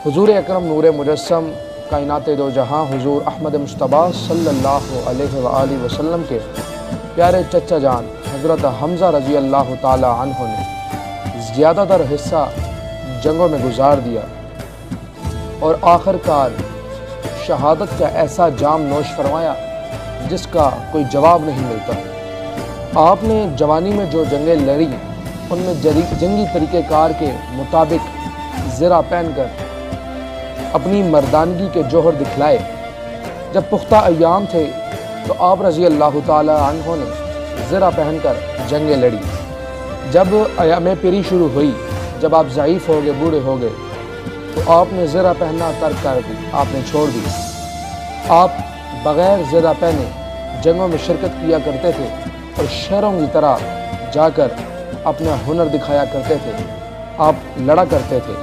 حضور اکرم نور مجسم کائنات دو جہاں حضور احمد مصطفیٰ صلی اللہ علیہ وآلہ وسلم کے پیارے چچا جان حضرت حمزہ رضی اللہ تعالی عنہ نے زیادہ تر حصہ جنگوں میں گزار دیا اور آخر کار شہادت کا ایسا جام نوش فرمایا جس کا کوئی جواب نہیں ملتا۔ آپ نے جوانی میں جو جنگیں لڑی ان میں جنگی طریقہ کار کے مطابق زرہ پہن کر اپنی مردانگی کے جوہر دکھلائے۔ جب پختہ ایام تھے تو آپ رضی اللہ تعالی عنہ نے زرہ پہن کر جنگیں لڑی۔ جب ایام پیری شروع ہوئی، جب آپ ضعیف ہو گئے، بوڑھے ہو گئے، تو آپ نے زرہ پہننا ترک کر دی، آپ نے چھوڑ دی۔ آپ بغیر زرہ پہنے جنگوں میں شرکت کیا کرتے تھے اور شیروں کی طرح جا کر اپنا ہنر دکھایا کرتے تھے، آپ لڑا کرتے تھے۔